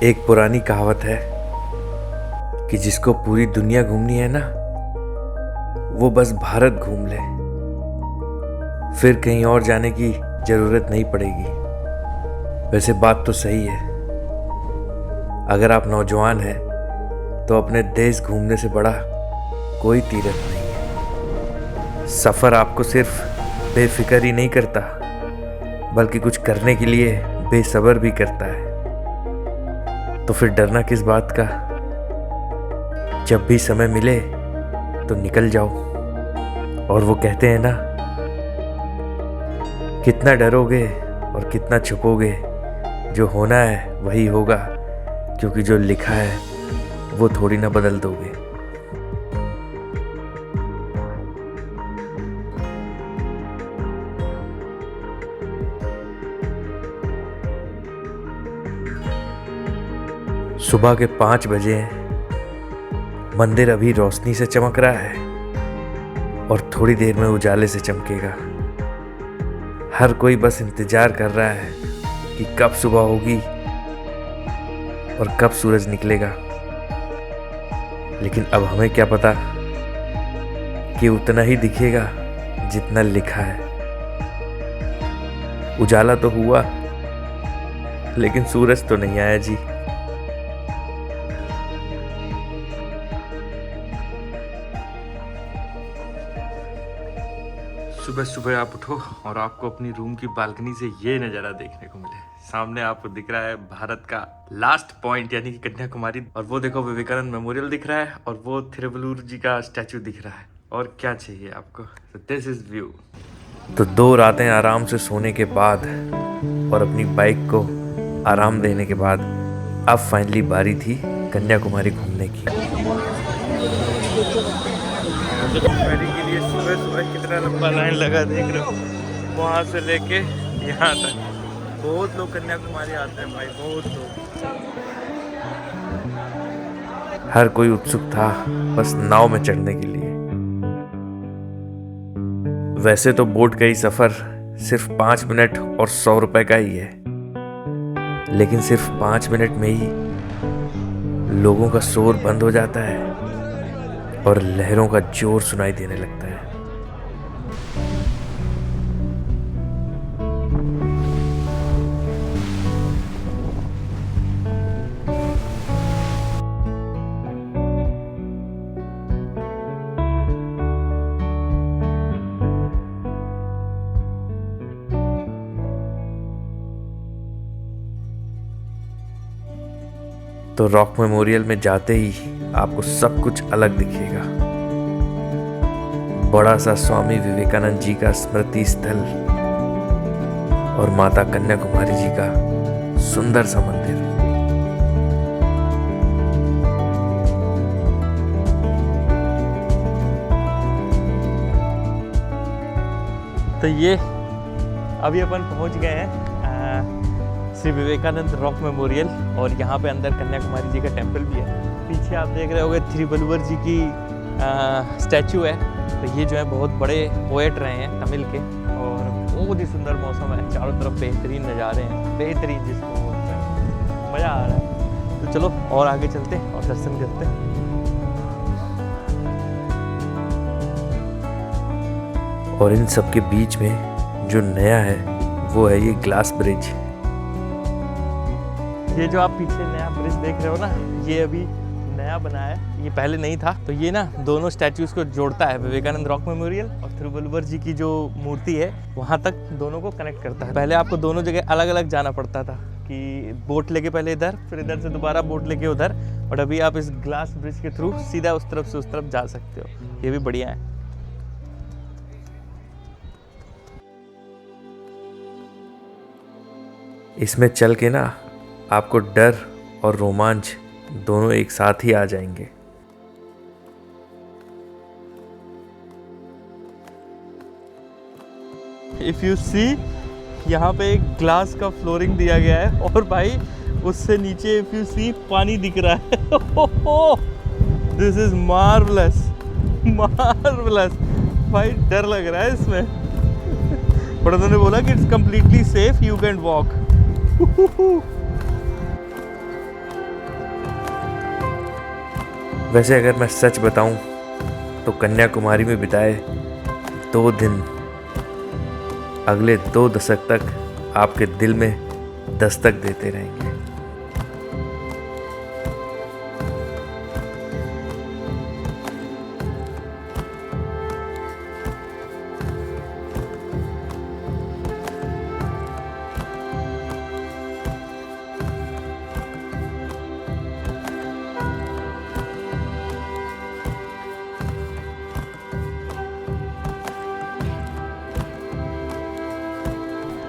एक पुरानी कहावत है कि जिसको पूरी दुनिया घूमनी है ना, वो बस भारत घूम ले, फिर कहीं और जाने की जरूरत नहीं पड़ेगी। वैसे बात तो सही है। अगर आप नौजवान हैं तो अपने देश घूमने से बड़ा कोई तीर्थ नहीं है। सफ़र आपको सिर्फ बेफिक्र ही नहीं करता, बल्कि कुछ करने के लिए बेसब्र भी करता है। तो फिर डरना किस बात का? जब भी समय मिले तो निकल जाओ। और वो कहते हैं ना, कितना डरोगे और कितना छुपोगे, जो होना है वही होगा, क्योंकि जो लिखा है वो थोड़ी ना बदल दोगे। सुबह के 5 बजे हैं। मंदिर अभी रोशनी से चमक रहा है और थोड़ी देर में उजाले से चमकेगा। हर कोई बस इंतजार कर रहा है कि कब सुबह होगी और कब सूरज निकलेगा। लेकिन अब हमें क्या पता कि उतना ही दिखेगा जितना लिखा है। उजाला तो हुआ, लेकिन सूरज तो नहीं आया जी। सुबह सुबह आप उठो और आपको अपनी रूम की बालकनी से ये नज़ारा देखने को मिले। सामने आपको दिख रहा है भारत का लास्ट पॉइंट यानी कि कन्याकुमारी, और वो देखो विवेकानंद मेमोरियल दिख रहा है, और वो थिरुवल्लुवर जी का स्टैचू दिख रहा है। और क्या चाहिए आपको? This is view. तो 2 रातें आराम से सोने के बाद और अपनी बाइक को आराम देने के बाद अब फाइनली बारी थी कन्याकुमारी घूमने की। के लिए सुबह सुबह कितना लंबा लाइन लगा देख रहे हो, वहाँ से लेके यहाँ तक। बहुत लोग कन्याकुमारी आते हैं भाई, बहुत लोग। हर कोई उत्सुक था बस नाव में चढ़ने के लिए। वैसे तो बोट का ही सफर सिर्फ 5 मिनट और 100 रुपए का ही है, लेकिन सिर्फ 5 मिनट में ही लोगों का शोर बंद हो जाता है और लहरों का जोर सुनाई देने लगता है। तो रॉक मेमोरियल में जाते ही आपको सब कुछ अलग दिखेगा। बड़ा सा स्वामी विवेकानंद जी का स्मृति स्थल और माता कन्याकुमारी जी का सुंदर सा मंदिर। तो ये अभी अपन पहुंच गए हैं श्री विवेकानंद रॉक मेमोरियल, और यहाँ पे अंदर कन्याकुमारी जी का टेम्पल भी है। पीछे आप देख रहे होंगे थिरुवल्लुवर जी की स्टैचू है। तो ये जो है बहुत बड़े पोएट रहे हैं तमिल के, और बहुत ही सुंदर मौसम है, चारों तरफ बेहतरीन नज़ारे हैं, बेहतरीन जिसको बोलते हैं। मज़ा आ रहा है। तो चलो और आगे चलते और दर्शन करते हैं। और इन सब के बीच में जो नया है वो है ये ग्लास ब्रिज। ये जो आप पीछे नया ब्रिज देख रहे हो ना, ये अभी नया बना है, ये पहले नहीं था। तो ये ना दोनों स्टैचूज़ को जोड़ता है, विवेकानंद रॉक मेमोरियल और थिरुवल्लुवर जी की जो मूर्ति है वहाँ तक दोनों को कनेक्ट करता है। पहले आपको दोनों जगह अलग अलग जाना पड़ता था कि बोट लेके पहले इधर, फिर इधर से दोबारा बोट लेके उधर, और अभी आप इस ग्लास ब्रिज के थ्रू सीधा उस तरफ से उस तरफ जा सकते हो। ये भी बढ़िया है। इसमें चल के ना आपको डर और रोमांच दोनों एक साथ ही आ जाएंगे। इफ यू सी, यहाँ पे एक ग्लास का फ्लोरिंग दिया गया है, और भाई उससे नीचे इफ यू सी पानी दिख रहा है। This is marvellous, marvellous. भाई डर लग रहा है इसमें, पर उन्होंने बोला कि it's completely safe, you can walk. वैसे अगर मैं सच बताऊं तो कन्याकुमारी में बिताए 2 दिन अगले 2 दशक तक आपके दिल में दस्तक देते रहेंगे।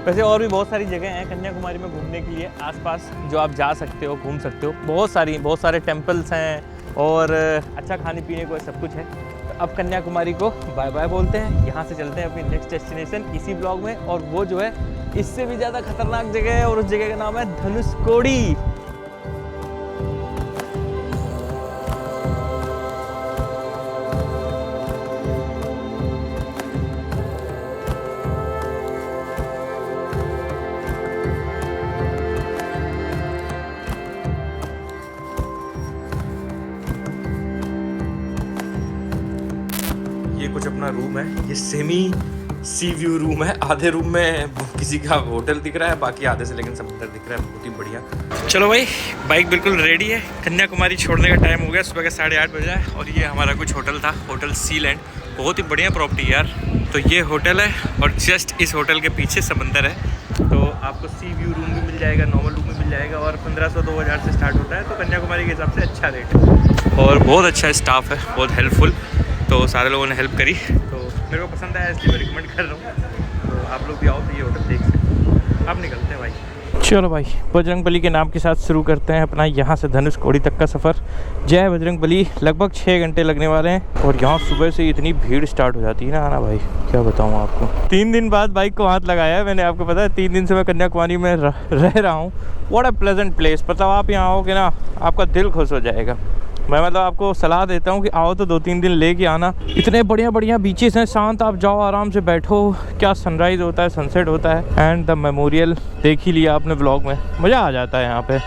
वैसे और भी बहुत सारी जगह हैं कन्याकुमारी में घूमने के लिए आसपास जो आप जा सकते हो, घूम सकते हो। बहुत सारे टेम्पल्स हैं और अच्छा खाने पीने को सब कुछ है। तो अब कन्याकुमारी को बाय बाय बोलते हैं। यहाँ से चलते हैं अपनी नेक्स्ट डेस्टिनेशन इसी ब्लॉग में, और वो जो है इससे भी ज़्यादा खतरनाक जगह है, और उस जगह का नाम है धनुषकोडी। ये कुछ अपना रूम है, ये सेमी सी व्यू रूम है। आधे रूम में किसी का होटल दिख रहा है, बाकी आधे से लेकिन समुद्र दिख रहा है। बहुत ही बढ़िया। चलो भाई, बाइक बिल्कुल रेडी है। कन्याकुमारी छोड़ने का टाइम हो गया, सुबह के 8:30 बजे है। और ये हमारा कुछ होटल था, होटल सी लैंड। बहुत ही बढ़िया प्रॉपर्टी यार। तो ये होटल है और जस्ट इस होटल के पीछे समंदर है। तो आपको सी व्यू रूम भी मिल जाएगा, नॉर्मल रूम भी मिल जाएगा, और 1500-2000 से स्टार्ट होता है। तो कन्याकुमारी के हिसाब से अच्छा रेट है और बहुत अच्छा स्टाफ है, बहुत हेल्पफुल। तो सारे लोगों ने हेल्प करी, तो मेरे को पसंद आया, इसलिए मैं रिकमेंड कर रहा हूँ। तो आप लोग भी आओ तो ये होटल देख सकते हो। अब निकलते हैं भाई। चलो भाई, बजरंगबली के नाम के साथ शुरू करते हैं अपना यहाँ से धनुषकोडी तक का सफ़र। जय बजरंगबली। लगभग 6 घंटे लगने वाले हैं, और यहाँ सुबह से इतनी भीड़ स्टार्ट हो जाती है ना आना भाई, क्या बताऊँ आपको। 3 दिन बाद बाइक को हाथ लगाया है मैंने, आपको पता है 3 दिन से मैं कन्याकुमारी में रह रहा हूँ। What a pleasant place. मतलब आप यहाँ आओगे ना, आपका दिल खुश हो जाएगा। मैं मतलब आपको सलाह देता हूँ कि आओ तो 2-3 दिन लेके आना। इतने बढ़िया बीचेस हैं, शांत, आप जाओ आराम से बैठो। क्या सनराइज़ होता है, सनसेट होता है, एंड द मेमोरियल देख ही लिया आपने व्लॉग में। मज़ा आ जाता है यहाँ पे।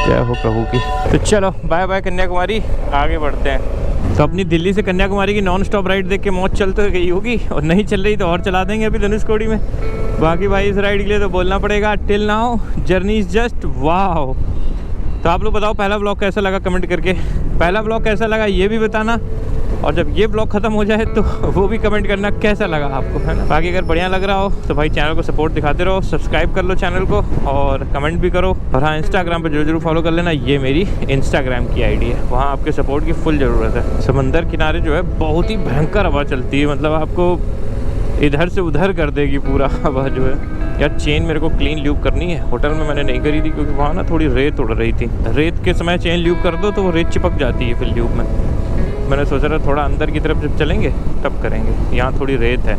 जय हो प्रभु की। तो चलो बाय बाय कन्याकुमारी, आगे बढ़ते हैं। तो अपनी दिल्ली से कन्याकुमारी की नॉन स्टॉप राइड देख के मौज चल तो गई होगी, और नहीं चल रही तो और चला देंगे अभी धनुषकोडी में। बाकी भाई इस राइड के लिए तो बोलना पड़ेगा, till now journey is just wow. तो आप लोग बताओ पहला व्लॉग कैसा लगा, कमेंट करके। पहला व्लॉग कैसा लगा ये भी बताना, और जब ये व्लॉग ख़त्म हो जाए तो वो भी कमेंट करना कैसा लगा आपको, है ना। बाकी अगर बढ़िया लग रहा हो तो भाई चैनल को सपोर्ट दिखाते रहो, सब्सक्राइब कर लो चैनल को, और कमेंट भी करो। और हाँ, इंस्टाग्राम पर जरूर फॉलो कर लेना, ये मेरी इंस्टाग्राम की आईडी है। वहाँ आपके सपोर्ट की फुल ज़रूरत है। समंदर किनारे जो है बहुत ही भयंकर हवा चलती है, मतलब आपको इधर से उधर कर देगी पूरा हवा जो है। यार चेन मेरे को क्लीन ल्यूब करनी है। होटल में मैंने नहीं करी थी, क्योंकि वहाँ ना थोड़ी रेत उड़ रही थी। रेत के समय चेन ल्यूब कर दो तो वो रेत चिपक जाती है फिर ल्यूब में। मैंने सोचा था थोड़ा अंदर की तरफ जब चलेंगे तब करेंगे। यहाँ थोड़ी रेत है।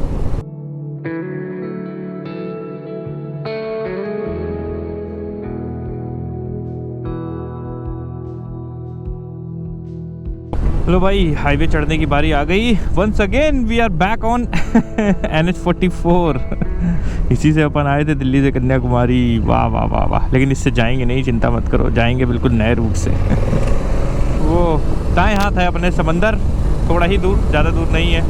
लो भाई, हाईवे चढ़ने की बारी आ गई। Once again we are back on NH44। इसी से अपन आए थे दिल्ली से कन्याकुमारी। वाह वाह वाह वाह। लेकिन इससे जाएंगे नहीं, चिंता मत करो, जाएंगे बिल्कुल नए रूट से। वो दाएं हाथ है अपने समंदर, थोड़ा ही दूर, ज़्यादा दूर नहीं है।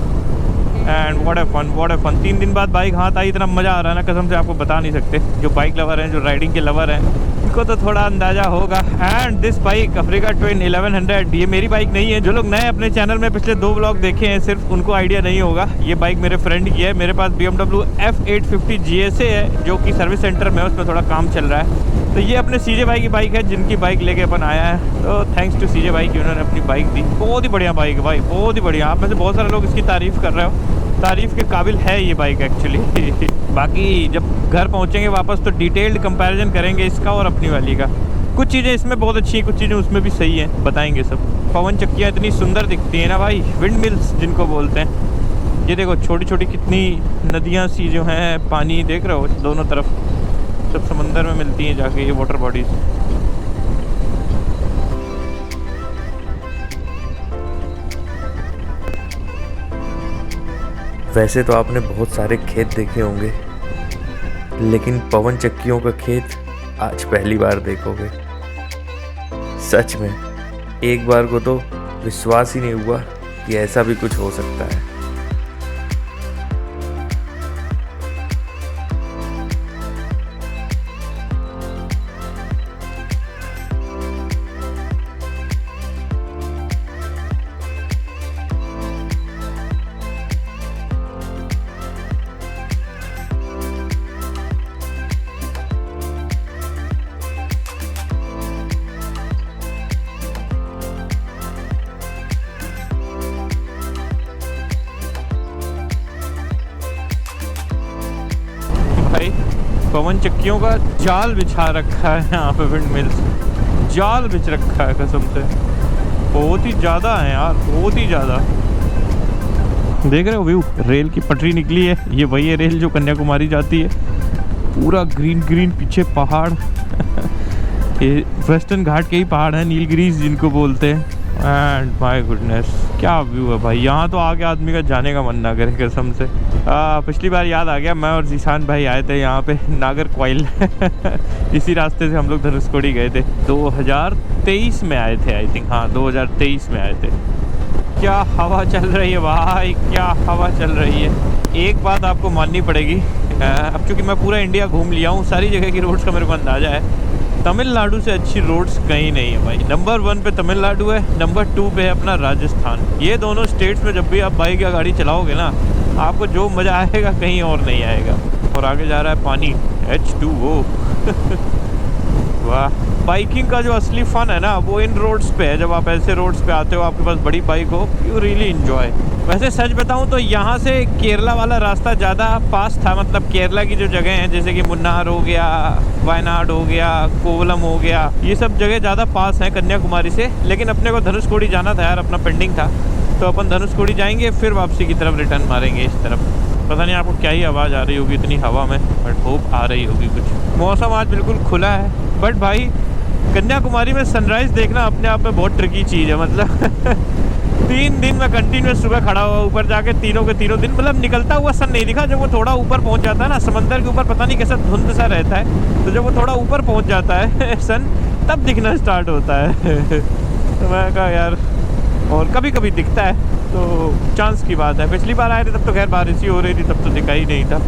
And what a fun. 3 दिन बाद बाइक हाथ आई, इतना मज़ा आ रहा है ना, कसम से आपको बता नहीं सकते। जो बाइक लवर हैं, जो राइडिंग के लवर हैं, उनको तो थोड़ा अंदाज़ा होगा। And this bike Africa twin 1100, ये मेरी बाइक नहीं है। जो लोग नए अपने चैनल में पिछले 2 व्लॉग देखे हैं सिर्फ, उनको आइडिया नहीं होगा। ये बाइक मेरे फ्रेंड की है। मेरे पास BMW F850 GSA है, जो कि सर्विस सेंटर में, उसमें थोड़ा काम चल रहा है। तो ये अपने CJ भाई की बाइक है, जिनकी बाइक लेके अपन आया है। तो थैंक्स टू CJ भाई कि उन्होंने अपनी बाइक दी। बहुत ही बढ़िया बाइक है भाई, बहुत ही बढ़िया। आप में से बहुत सारे लोग इसकी तारीफ़ कर रहे हो। तारीफ़ के काबिल है ये बाइक एक्चुअली। बाकी जब घर पहुंचेंगे वापस तो डिटेल्ड कंपैरिजन करेंगे इसका और अपनी वाली का। कुछ चीज़ें इसमें बहुत अच्छी हैं, कुछ चीज़ें उसमें भी सही हैं, बताएंगे सब। पवन चक्कियाँ इतनी सुंदर दिखती हैं ना भाई, विंड मिल्स जिनको बोलते हैं। ये देखो छोटी छोटी कितनी नदियाँ सी जो हैं, पानी देख रहे हो दोनों तरफ, सब समंदर में मिलती हैं जाके ये वाटर बॉडीज़। वैसे तो आपने बहुत सारे खेत देखे होंगे, लेकिन पवन चक्कियों का खेत आज पहली बार देखोगे। सच में एक बार को तो विश्वास ही नहीं हुआ कि ऐसा भी कुछ हो सकता है। भाई पवन चक्कियों का जाल बिछा रखा है यहाँ पे, विंड मिल्स जाल बिछ रखा है कसम से। बहुत ही ज़्यादा है यार, बहुत ही ज़्यादा। देख रहे हो व्यू, रेल की पटरी निकली है, ये वही है रेल जो कन्याकुमारी जाती है। पूरा ग्रीन ग्रीन पीछे पहाड़ ये वेस्टर्न घाट के ही पहाड़ हैं, नीलगिरीज जिनको बोलते हैं। एंड माय गुडनेस क्या व्यू है भाई, यहाँ तो आगे आदमी का जाने का मन ना करे कसम से। पिछली बार याद आ गया, मैं और जीशान भाई आए थे यहाँ पे नागरकोइल इसी रास्ते से हम लोग धनुषकोडी गए थे। 2023 में आए थे आई थिंक, हाँ 2023 में आए थे। क्या हवा चल रही है भाई, क्या हवा चल रही है। एक बात आपको माननी पड़ेगी, अब चूँकि मैं पूरा इंडिया घूम लिया हूँ, सारी जगह की रोड्स का मेरे को अंदाज़ा है, तमिलनाडु से अच्छी रोड्स कहीं नहीं है भाई। नंबर 1 पे तमिलनाडु है, नंबर 2 पे है अपना राजस्थान। ये दोनों स्टेट्स में जब भी आप बाइक या गाड़ी चलाओगे ना, आपको जो मज़ा आएगा कहीं और नहीं आएगा। और आगे जा रहा है पानी, H2O वाह। बाइकिंग का जो असली फ़न है ना, वो इन रोड्स पे है। जब आप ऐसे रोड्स पे आते हो, आपके पास बड़ी बाइक हो, यू रियली इन्जॉय। वैसे सच बताऊं तो यहाँ से केरला वाला रास्ता ज़्यादा पास था, मतलब केरला की जो जगह हैं जैसे कि मुन्नार हो गया, वायनाड हो गया, कोवलम हो गया, ये सब जगह ज़्यादा पास हैं कन्याकुमारी से। लेकिन अपने को धनुषकोडी जाना था यार, अपना पेंडिंग था, तो अपन धनुषकोडी जाएंगे, फिर वापसी की तरफ रिटर्न मारेंगे इस तरफ। पता नहीं आपको क्या ही आवाज़ आ रही होगी इतनी हवा में, बट होप आ रही होगी कुछ। मौसम आज बिल्कुल खुला है, बट भाई कन्याकुमारी में सनराइज़ देखना अपने आप में बहुत ट्रिकी चीज़ है। मतलब 3 दिन में कंटिन्यूस सुबह खड़ा हुआ ऊपर जाके, तीनों के तीनों दिन मतलब निकलता हुआ सन नहीं दिखा। जब वो थोड़ा ऊपर पहुंच जाता है ना, समंदर के ऊपर पता नहीं कैसा धुंध सा रहता है, तो जब वो थोड़ा ऊपर पहुंच जाता है सन, तब दिखना स्टार्ट होता है तो मैं कहा यार, और कभी कभी दिखता है तो चांस की बात है। पिछली बार आए थे तब तो खैर बारिश ही हो रही थी, तब तो दिखा ही नहीं था।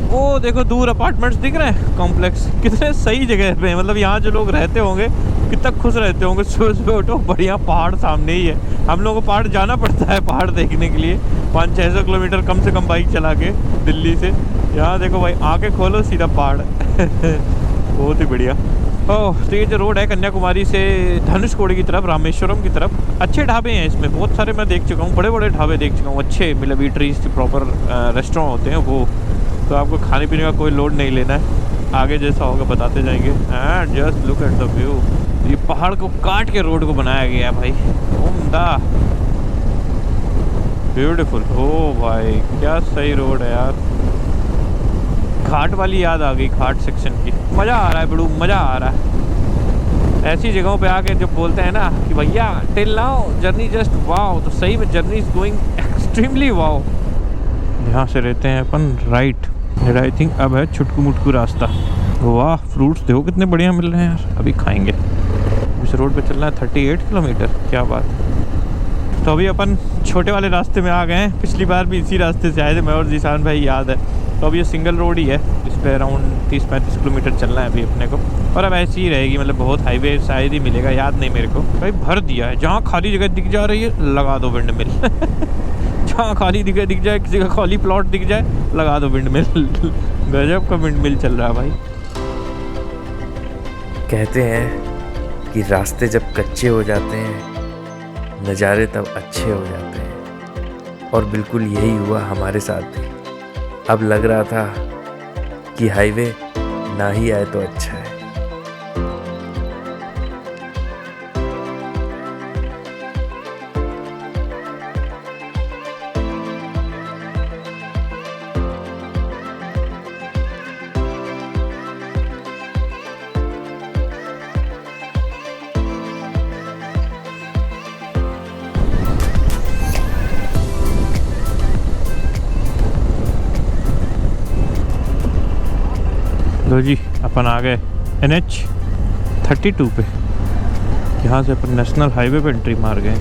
वो देखो दूर अपार्टमेंट्स दिख रहे हैं, कॉम्प्लेक्स कितने सही जगह पे हैं। मतलब यहाँ जो लोग रहते होंगे कितना खुश रहते होंगे, सुबह सुबह उठो बढ़िया पहाड़ सामने ही है। हम लोगों को पहाड़ जाना पड़ता है पहाड़ देखने के लिए, 500-600 किलोमीटर कम से कम बाइक चला के दिल्ली से। यहाँ देखो भाई, आंखें खोलो सीधा पहाड़ बहुत ही बढ़िया। ओह, तो ये जो रोड है कन्याकुमारी से धनुषकोडी की तरफ, रामेश्वरम की तरफ, अच्छे ढाबे हैं इसमें, बहुत सारे मैं देख चुका हूँ, बड़े बड़े ढाबे देख चुका हूँ, अच्छे मतलब ईटरीज प्रॉपर रेस्टोरेंट होते हैं वो। तो आपको खाने पीने का कोई लोड नहीं लेना है, आगे जैसा होगा बताते जाएंगे। And just look at the view, ये पहाड़ को काट के रोड को बनाया गया है भाई, उम्दा ब्यूटीफुल। ओ भाई क्या सही रोड है यार, घाट वाली याद आ गई, घाट सेक्शन की। मज़ा आ रहा है बड़ू, मज़ा आ रहा है ऐसी जगहों पे आके। जब बोलते हैं ना कि भैया till now journey just wow, तो सही में journey is going extremely wow. यहाँ से रहते हैं अपन राइट, आई थिंक अब है छुटकू मुटकू रास्ता। वाह, फ्रूट्स देखो कितने बढ़िया मिल रहे हैं यार, अभी खाएंगे। इस रोड पे चलना है 38 किलोमीटर, क्या बात। तो अभी अपन छोटे वाले रास्ते में आ गए हैं, पिछली बार भी इसी रास्ते से आए थे मैं और जीशान भाई, याद है। तो अब ये सिंगल रोड ही है, इस पर अराउंड 30-35 किलोमीटर चलना है अभी अपने को, और अब ऐसी ही रहेगी। मतलब बहुत हाईवे शायद ही मिलेगा, याद नहीं मेरे को। भाई भर दिया है, जहाँ खाली जगह दिख जा रही है लगा दो विंड मिल जहाँ खाली दिख जाए, किसी का खाली प्लॉट दिख जाए, लगा दो विंड मिल गजब का विंड मिल चल रहा है भाई। कहते हैं कि रास्ते जब कच्चे हो जाते हैं, नज़ारे तब अच्छे हो जाते हैं, और बिल्कुल यही हुआ हमारे साथ भी। अब लग रहा था कि हाईवे ना ही आए तो अच्छा है। लो जी, अपन आ गए NH 32 पे यहाँ से अपन नेशनल हाईवे पे एंट्री मार गए।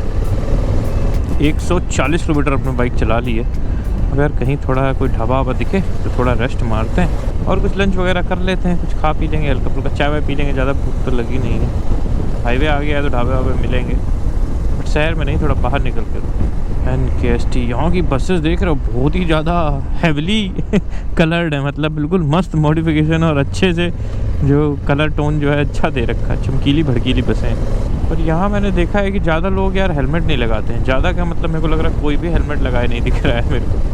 140 किलोमीटर अपने बाइक चला ली है। अगर कहीं थोड़ा कोई ढाबा वाबा दिखे तो थोड़ा रेस्ट मारते हैं और कुछ लंच वगैरह कर लेते हैं, कुछ खा पी लेंगे, हल्का फुल्का चाय वाय पी लेंगे। ज़्यादा भूख तो लगी नहीं है। हाईवे आ गया है तो ढाबे वाबे मिलेंगे, बट शहर में नहीं, थोड़ा बाहर निकल कर। NKST यहाँ की बसेस देख रहे हो, बहुत ही ज़्यादा हैविली कलर्ड है, मतलब बिल्कुल मस्त मॉडिफिकेशन और अच्छे से जो कलर टोन जो है अच्छा दे रखा है, चमकीली भड़कीली बसें हैं। और यहाँ मैंने देखा है कि ज़्यादा लोग यार हेलमेट नहीं लगाते हैं। ज़्यादा का मतलब मेरे को लग रहा है कोई भी हेलमेट लगाए नहीं दिख रहा है मेरे को।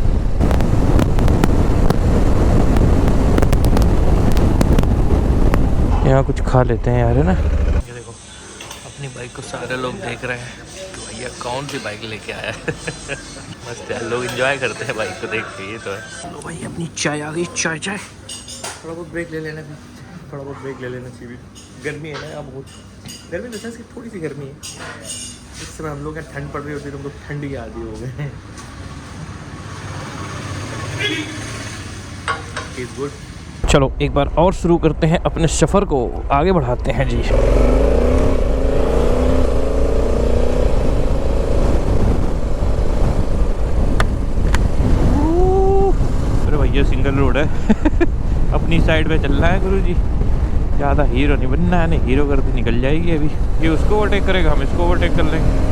यहाँ कुछ खा लेते हैं यार, है ना। ये देखो अपनी बाइक को सारे लोग देख रहे हैं कि भैया कौन सी बाइक लेके आया है। मस्त यार, लोग एंजॉय करते हैं बाइक को देख के। ये तो है। चलो भाई अपनी चाय आ गई, चाय चाय। थोड़ा बहुत ब्रेक ले लेना भी, थोड़ा बहुत ब्रेक ले लेना चाहिए। गर्मी है ना यहाँ बहुत, गर्मी जैसा कि थोड़ी सी गर्मी है। इस समय हम लोग यहाँ ठंड पड़ रही होती है तो हम लोग ठंडी आदि हो गए हैं। Is good. चलो एक बार और शुरू करते हैं, अपने सफ़र को आगे बढ़ाते हैं जी। अरे भैया सिंगल रोड है। अपनी साइड पे चलना है गुरुजी, ज़्यादा हीरो नहीं बनना है। नहीं हीरो करते निकल जाएगी अभी। ये उसको ओवरटेक करेगा, हम इसको ओवरटेक कर लेंगे।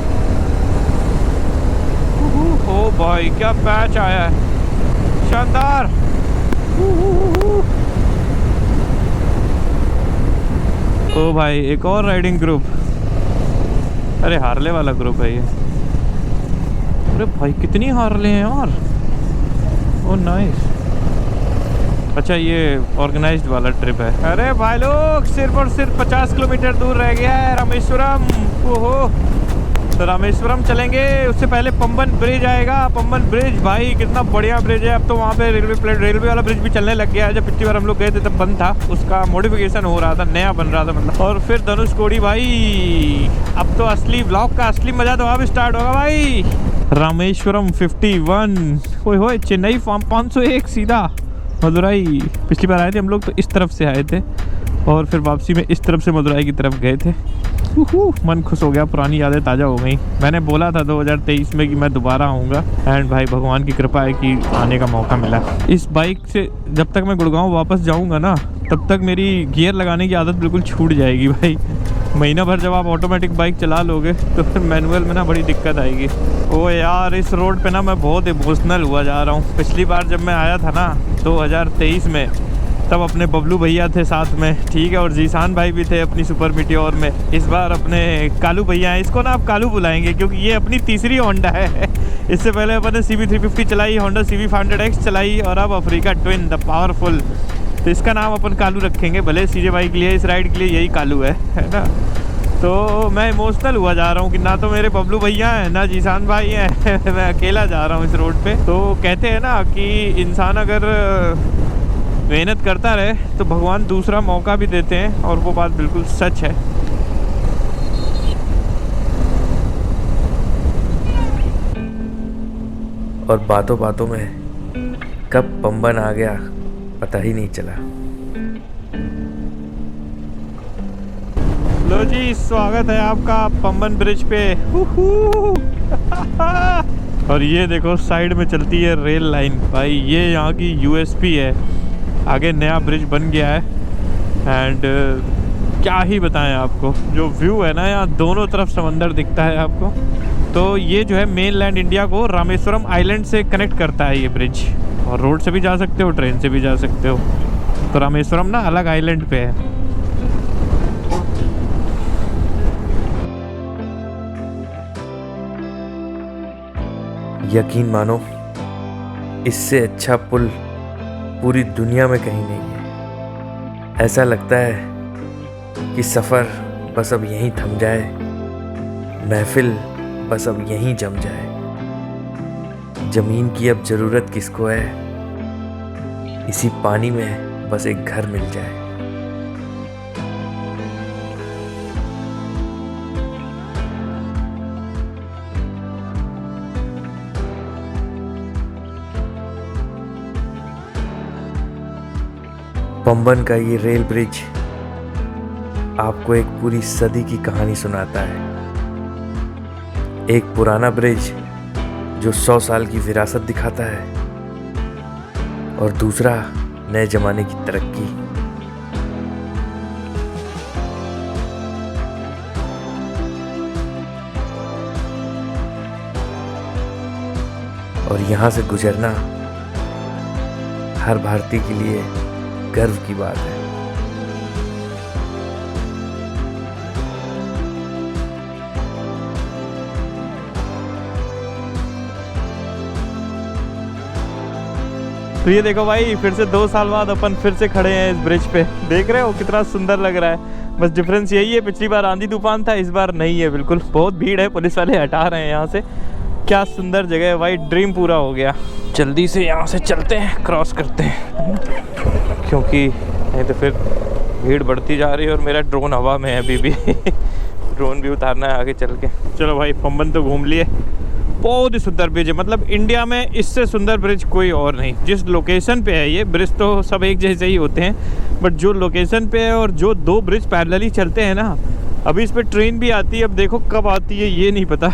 ओ भाई क्या पैच आया है, शानदार। ओ भाई एक और राइडिंग ग्रुप, अरे हार्ले वाला ग्रुप है ये। अरे भाई कितनी हार्ले हैं यार। ओ नाइस। अच्छा ये ऑर्गेनाइज्ड वाला ट्रिप है। अरे भाई लोग सिर्फ और सिर्फ 50 किलोमीटर दूर रह गया है रामेश्वरम। ओहो, तो रामेश्वरम चलेंगे, उससे पहले पंबन ब्रिज आएगा। पंबन ब्रिज भाई कितना बढ़िया ब्रिज है। अब तो वहाँ पे रेलवे वाला ब्रिज भी चलने लग गया है। जब पिछली बार हम लोग गए थे तब बंद था, उसका मॉडिफिकेशन हो रहा था, नया बन रहा था मतलब। और फिर धनुषकोडी भाई, अब तो असली ब्लॉग का असली मजा तो अब स्टार्ट होगा भाई। रामेश्वरम 51, ओए होए चेन्नई फार्म 501 सीधा मदुराई। पिछली बार आए थे हम लोग तो इस तरफ से आए थे और फिर वापसी में इस तरफ से मदुराई की तरफ गए थे। मन खुश हो गया, पुरानी यादें ताज़ा हो गई। मैंने बोला था 2023 में कि मैं दोबारा आऊँगा, एंड भाई भगवान की कृपा है कि आने का मौका मिला। इस बाइक से जब तक मैं गुड़गांव वापस जाऊँगा ना, तब तक मेरी गियर लगाने की आदत बिल्कुल छूट जाएगी भाई। महीना भर जब आप ऑटोमेटिक बाइक चला लोगे तो फिर मैनुअल में ना बड़ी दिक्कत आएगी। ओ यार इस रोड पे ना मैं बहुत इमोशनल हुआ जा रहा हूँ। पिछली बार जब मैं आया था ना 2023 में, तब अपने बबलू भैया थे साथ में, ठीक है, और जीसान भाई भी थे अपनी सुपर मीटियोर में। इस बार अपने कालू भैया हैं, इसको ना आप कालू बुलाएंगे क्योंकि ये अपनी तीसरी होंडा है। इससे पहले अपन ने CB350 चलाई, होंडा CB500X चलाई और अब अफ्रीका ट्विन द पावरफुल। तो इसका नाम अपन कालू रखेंगे, भले सीजे भाई के लिए इस राइड के लिए यही कालू है ना। तो मैं इमोशनल हुआ जा रहा हूँ कि ना तो मेरे बबलू भैया हैं ना जीसान भाई हैं। मैं अकेला जा रहा हूँ इस रोड पे। तो कहते हैं ना कि इंसान अगर मेहनत करता रहे तो भगवान दूसरा मौका भी देते हैं, और वो बात बिल्कुल सच है। और बातों बातों में कब पंबन आ गया पता ही नहीं चला। लो जी स्वागत है आपका पंबन ब्रिज पे। और ये देखो साइड में चलती है रेल लाइन भाई, ये यहाँ की USP है। आगे नया ब्रिज बन गया है एंड क्या ही बताएं आपको, जो व्यू है ना यहाँ दोनों तरफ समंदर दिखता है आपको। तो ये जो है मेन लैंड इंडिया को रामेश्वरम आइलैंड से कनेक्ट करता है ये ब्रिज, और रोड से भी जा सकते हो, ट्रेन से भी जा सकते हो। तो रामेश्वरम ना अलग आइलैंड पे है। यकीन मानो इससे अच्छा पुल पूरी दुनिया में कहीं नहीं है। ऐसा लगता है कि सफ़र बस अब यहीं थम जाए, महफिल बस अब यहीं जम जाए। ज़मीन की अब ज़रूरत किसको है, इसी पानी में बस एक घर मिल जाए। पंबन का ये रेल ब्रिज आपको एक पूरी सदी की कहानी सुनाता है। एक पुराना ब्रिज जो 100 साल की विरासत दिखाता है, और दूसरा नए जमाने की तरक्की। और यहाँ से गुजरना हर भारतीय के लिए गर्व की बात है। तो ये देखो भाई, फिर से 2 साल बाद अपन फिर से खड़े हैं इस ब्रिज पे। देख रहे हो कितना सुंदर लग रहा है। बस डिफरेंस यही है, पिछली बार आंधी तूफान था, इस बार नहीं है। बिल्कुल बहुत भीड़ है, पुलिस वाले हटा रहे हैं यहाँ से। क्या सुंदर जगह है भाई, ड्रीम पूरा हो गया। जल्दी से यहाँ से चलते हैं, क्रॉस करते हैं, क्योंकि नहीं तो फिर भीड़ बढ़ती जा रही है और मेरा ड्रोन हवा में है अभी भी। ड्रोन भी उतारना है आगे चल के। चलो भाई, पंबन तो घूम लिए। बहुत ही सुंदर ब्रिज है, मतलब इंडिया में इससे सुंदर ब्रिज कोई और नहीं। जिस लोकेशन पे है ये ब्रिज, तो सब एक जैसे ही होते हैं, बट जो लोकेशन पे है और जो 2 ब्रिज पैरेलली चलते हैं ना, अभी इस पे ट्रेन भी आती है। अब देखो कब आती है ये नहीं पता।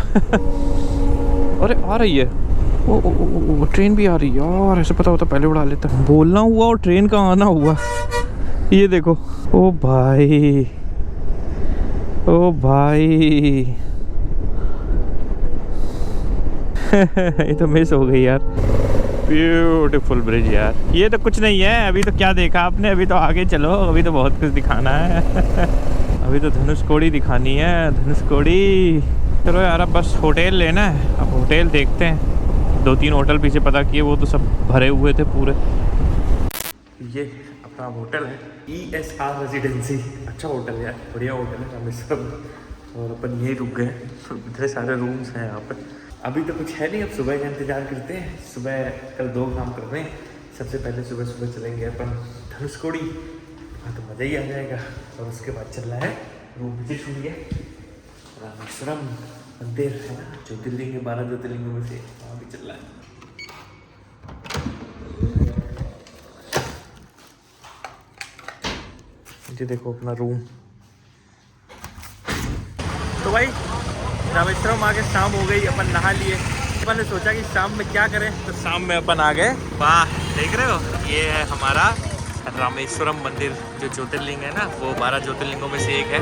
अरे आ रही है, ओ ट्रेन भी आ रही है यार। ऐसे पता होता पहले उड़ा लेता। बोलना हुआ और ट्रेन का आना हुआ। ये देखो, ओ भाई, ओ भाई। ये तो मिस हो गई यार। ब्यूटीफुल ब्रिज यार। ये तो कुछ नहीं है, अभी तो क्या देखा आपने, अभी तो आगे चलो, अभी तो बहुत कुछ दिखाना है। अभी तो धनुषकोडी दिखानी है, धनुषकोडी। चलो यार, अब बस होटल लेना है। अब होटल देखते हैं, 2-3 होटल पीछे पता किए, वो तो सब भरे हुए थे पूरे। ये अपना होटल है, ESR रेजिडेंसी। अच्छा होटल है यार, बढ़िया होटल है रामेश्वरम। और अपन यहीं रुक गए, इतने सारे रूम्स हैं यहाँ पर। अभी तो कुछ है नहीं, अब सुबह का इंतज़ार करते हैं। सुबह कल 2 काम कर रहे हैं। सबसे पहले सुबह चलेंगे अपन धनुषकोडी, वहाँ तो मज़ा ही आ जाएगा। और उसके बाद चलना है रूम विजिट होंगे रामेश्वरम मंदिर है ना, ज्योतिर्लिंग, 12 ज्योतिर्लिंगों में से, वहाँ भी चलना है। ये देखो अपना रूम। तो भाई रामेश्वरम आके शाम हो गई, अपन नहा लिए। अपन ने सोचा कि शाम में क्या करें, तो शाम में अपन आ गए। वाह, देख रहे हो, ये है हमारा रामेश्वरम मंदिर, जो ज्योतिर्लिंग है ना, वो 12 ज्योतिर्लिंगों में से एक है।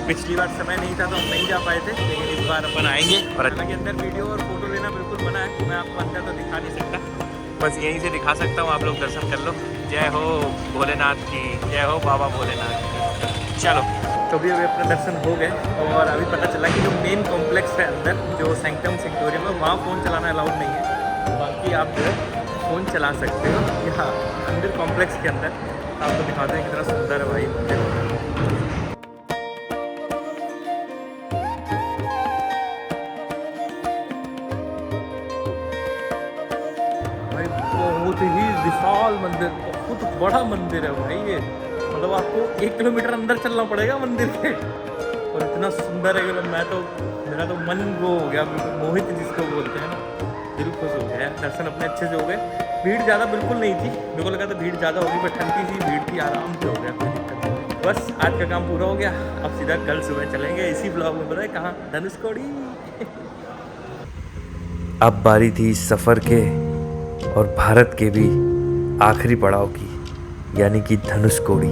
पिछली बार समय नहीं था तो हम नहीं जा पाए थे, लेकिन इस बार अपन आएंगे। और के अंदर वीडियो और फोटो लेना बिल्कुल मना है, मैं आपको अंदर तो दिखा नहीं सकता, बस यहीं से दिखा सकता हूँ। आप लोग दर्शन कर लो। जय हो भोलेनाथ की, जय हो बाबा भोलेनाथ की। चलो, तो भी अभी अपने दर्शन हो गए, और अभी पता चला कि जो मेन कॉम्प्लेक्स है अंदर, जो सैंक्टम सेंक्टोरियम है, वहाँ फ़ोन चलाना अलाउड नहीं है। बाकी आप जो है फ़ोन चला सकते हो यहाँ अंदर कॉम्प्लेक्स के अंदर। आपको दिखाते हैं कितना सुंदर है भाई मंदिर। भाई बहुत ही विशाल मंदिर, बहुत बड़ा मंदिर है भाई ये। मतलब आपको 1 किलोमीटर अंदर चलना पड़ेगा मंदिर के, और इतना सुंदर है कि मेरा तो मन वो हो गया, मोहित जिसको बोलते हैं ना, दिल खुश हो गया। दर्शन अपने अच्छे से हो गए। भीड़ ज़्यादा बिल्कुल नहीं थी, मेरे को लगा था भीड़ ज़्यादा होगी, बट हल्की सी भीड़ थी, आराम से हो गया, कोई दिक्कत नहीं। बस आज का काम पूरा हो गया। अब सीधा कल सुबह चलेंगे इसी ब्लॉग में, बताए कहाँ, धनुषकोडी। अब बारी थी सफ़र के और भारत के भी आखिरी पड़ाव की, यानी कि धनुषकोडी।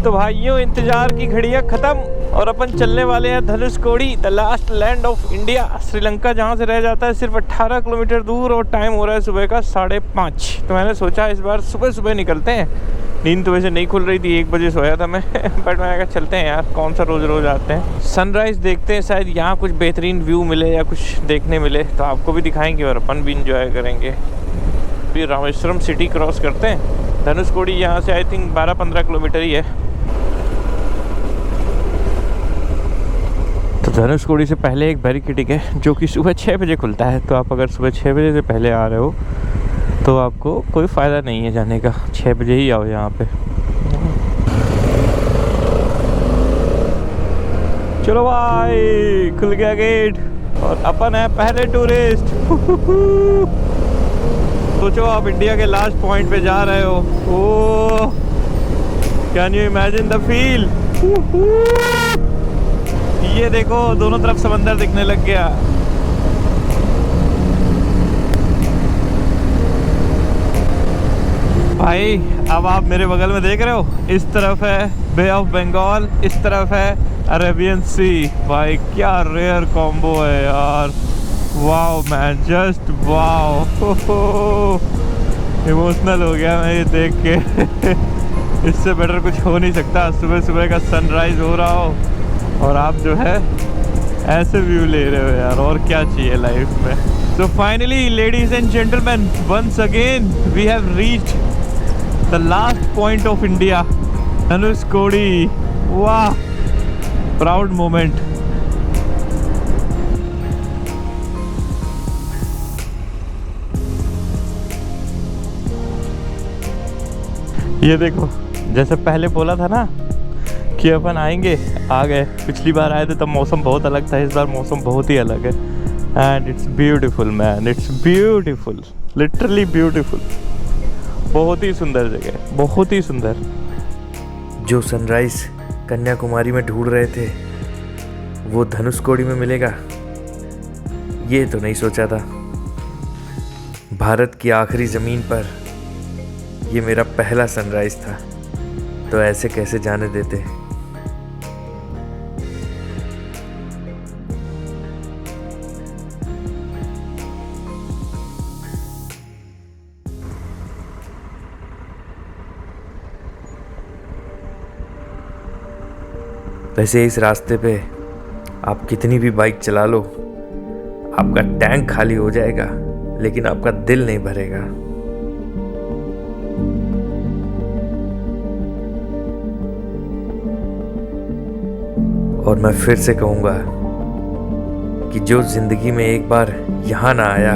तो भाइयों, इंतजार की घड़ियां खत्म और अपन चलने वाले हैं Dhanushkodi, the last land of India. Sri Lanka जहाँ से रह जाता है सिर्फ 18 किलोमीटर दूर, और टाइम हो रहा है सुबह का 5:30। तो मैंने सोचा इस बार सुबह निकलते हैं। नींद तो वैसे नहीं खुल रही थी, 1 बजे सोया था मैं। बट मैंने कहा चलते हैं यार, कौन सा रोज़ आते हैं। सनराइज़ देखते हैं, शायद यहाँ कुछ बेहतरीन व्यू मिले या कुछ देखने मिले, तो आपको भी दिखाएंगे और अपन भी इंजॉय करेंगे। फिर रामेश्वरम सिटी क्रॉस करते हैं। धनुषकोडी यहाँ से आई थिंक 12-15 किलोमीटर ही है। तो धनुषकोडी से पहले एक बैरिकेडिंग है, जो कि सुबह 6 बजे खुलता है। तो आप अगर सुबह 6 बजे से पहले आ रहे हो तो आपको कोई फ़ायदा नहीं है जाने का। 6 बजे ही आओ यहाँ पे। चलो भाई, खुल गया गेट और अपन है पहले टूरिस्ट। सोचो आप इंडिया के लास्ट पॉइंट पे जा रहे हो। Oh can you imagine the feel? ये देखो दोनों तरफ समंदर दिखने लग गया। भाई अब आप मेरे बगल में देख रहे हो, इस तरफ है बे ऑफ बंगाल, इस तरफ है अरेबियन सी। भाई क्या रेयर कॉम्बो है यार। Wow man, just wow. Emotional हो गया मैं ये देख के। इससे बेटर कुछ हो नहीं सकता। सुबह सुबह का सनराइज हो रहा हो और आप जो है ऐसे व्यू ले रहे हो यार, और क्या चाहिए लाइफ में। So finally, ladies and gentlemen, once again we have reached the last point of India, Dhanushkodi. Wow, proud moment. ये देखो, जैसे पहले बोला था ना कि अपन आएंगे, आ गए। पिछली बार आए थे तब मौसम बहुत अलग था, इस बार मौसम बहुत ही अलग है। And it's beautiful man, it's beautiful, literally beautiful. बहुत ही सुंदर जगह, बहुत ही सुंदर। जो सनराइज कन्याकुमारी में ढूंढ रहे थे वो धनुषकोडी में मिलेगा, ये तो नहीं सोचा था। भारत की आखिरी ज़मीन पर ये मेरा पहला सनराइज था, तो ऐसे कैसे जाने देते। वैसे इस रास्ते पे आप कितनी भी बाइक चला लो, आपका टैंक खाली हो जाएगा लेकिन आपका दिल नहीं भरेगा। और मैं फिर से कहूँगा कि जो जिंदगी में एक बार यहाँ ना आया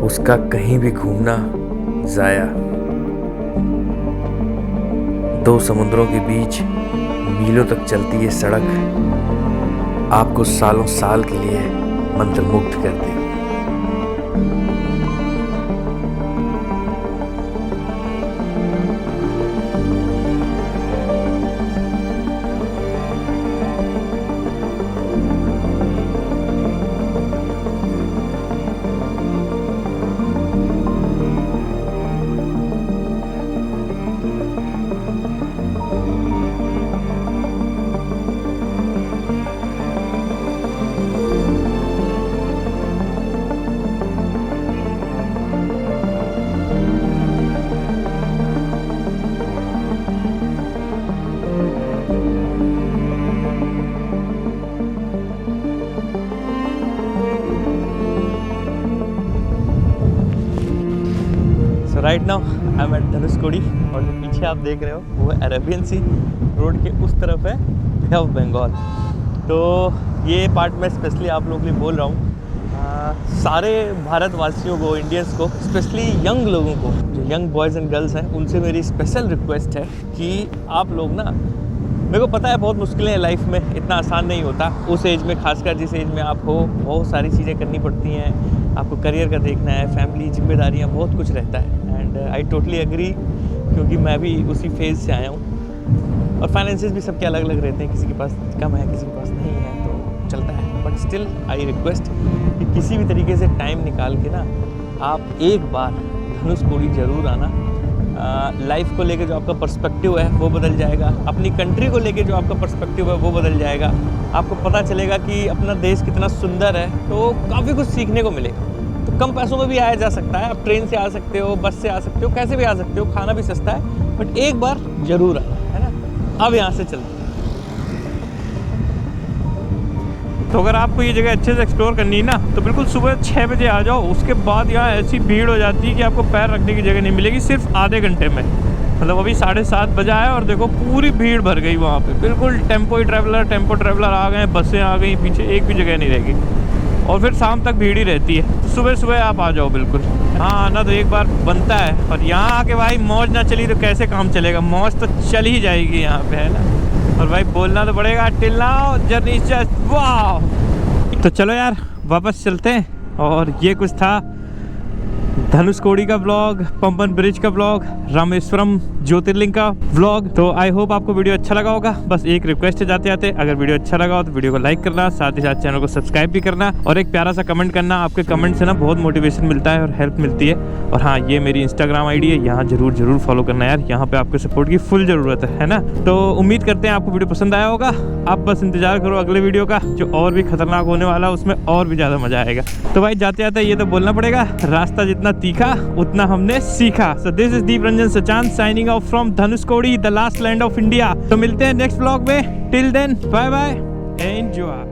उसका कहीं भी घूमना ज़ाया। दो समुद्रों के बीच मीलों तक चलती ये सड़क आपको सालों साल के लिए मंत्रमुग्ध कर देगी। Right now I am at Dhanushkodi और जो पीछे आप देख रहे हो वो है अरेबियन सी। रोड के उस तरफ है बे ऑफ बंगाल। तो ये पार्ट मैं स्पेशली आप लोगों के लिए बोल रहा हूँ। सारे भारतवासियों को, इंडियंस को, स्पेशली यंग लोगों को, जो यंग बॉयज़ एंड गर्ल्स हैं, उनसे मेरी स्पेशल रिक्वेस्ट है कि आप लोग ना, मेरे को पता है बहुत मुश्किलें हैं लाइफ में, इतना आसान नहीं होता। उस एज में, खासकर जिस एज में आप हो, बहुत सारी चीज़ें करनी पड़ती हैं। आपको करियर का देखना है, फैमिली, जिम्मेदारियाँ, बहुत कुछ रहता है। एंड आई टोटली एग्री, क्योंकि मैं भी उसी फेज़ से आया हूँ। और फाइनेंसेस भी सबके अलग अलग रहते हैं, किसी के पास कम है, किसी के पास नहीं है, तो चलता है। बट स्टिल आई रिक्वेस्ट कि किसी भी तरीके से टाइम निकाल के ना आप एक बार धनुषकोडी ज़रूर आना। लाइफ को लेके जो आपका पर्सपेक्टिव है वो बदल जाएगा, अपनी कंट्री को लेके जो आपका पर्सपेक्टिव है वो बदल जाएगा। आपको पता चलेगा कि अपना देश कितना सुंदर है, तो काफ़ी कुछ सीखने को मिलेगा। तो कम पैसों में भी आया जा सकता है, आप ट्रेन से आ सकते हो, बस से आ सकते हो, कैसे भी आ सकते हो, खाना भी सस्ता है। बट एक बार ज़रूर आना, है ना। अब यहाँ से चलते हैं। तो अगर आपको ये जगह अच्छे से एक्सप्लोर करनी है ना, तो बिल्कुल सुबह 6 बजे आ जाओ। उसके बाद यहाँ ऐसी भीड़ हो जाती है कि आपको पैर रखने की जगह नहीं मिलेगी, सिर्फ आधे घंटे में। मतलब अभी 7:30 बजा है और देखो पूरी भीड़ भर गई वहाँ पे। बिल्कुल टेम्पो ट्रैवलर आ गए, बसें आ गई, पीछे एक भी जगह नहीं रहेगी। और फिर शाम तक भीड़ ही रहती है। तो सुबह सुबह आप आ जाओ बिल्कुल। हाँ, आना तो एक बार बनता है। और यहाँ आके भाई मौज ना चली तो कैसे काम चलेगा। मौज तो चल ही जाएगी यहाँ पे, है ना। और भाई बोलना तो पड़ेगा, till now journey is just wow. तो चलो यार वापस चलते हैं। और ये कुछ था धनुषकोडी का व्लॉग, पंपन ब्रिज का व्लॉग, रामेश्वरम ज्योतिर्लिंग का व्लॉग। तो आई होप आपको वीडियो अच्छा लगा होगा। बस एक रिक्वेस्ट है जाते जाते, अगर वीडियो अच्छा लगा हो तो वीडियो को लाइक करना, साथ ही साथ चैनल को सब्सक्राइब भी करना और एक प्यारा सा कमेंट करना। आपके कमेंट से ना बहुत मोटिवेशन मिलता है और हेल्प मिलती है। और हाँ, ये मेरी इंस्टाग्राम आईडी है, यहाँ जरूर फॉलो करना यार, यहाँ पे आपके सपोर्ट की फुल जरूरत है ना। तो उम्मीद करते हैं आपको वीडियो पसंद आया होगा। आप बस इंतजार करो अगले वीडियो का, जो और भी खतरनाक होने वाला है, उसमें और भी ज़्यादा मजा आएगा। तो भाई जाते जाते ये तो बोलना पड़ेगा, रास्ता जितना तीखा उतना हमने सीखा। So this is Deep Ranjan Sachan signing off from Dhanushkodi, the last land of India. तो मिलते हैं नेक्स्ट व्लॉग में। Till then bye bye, enjoy.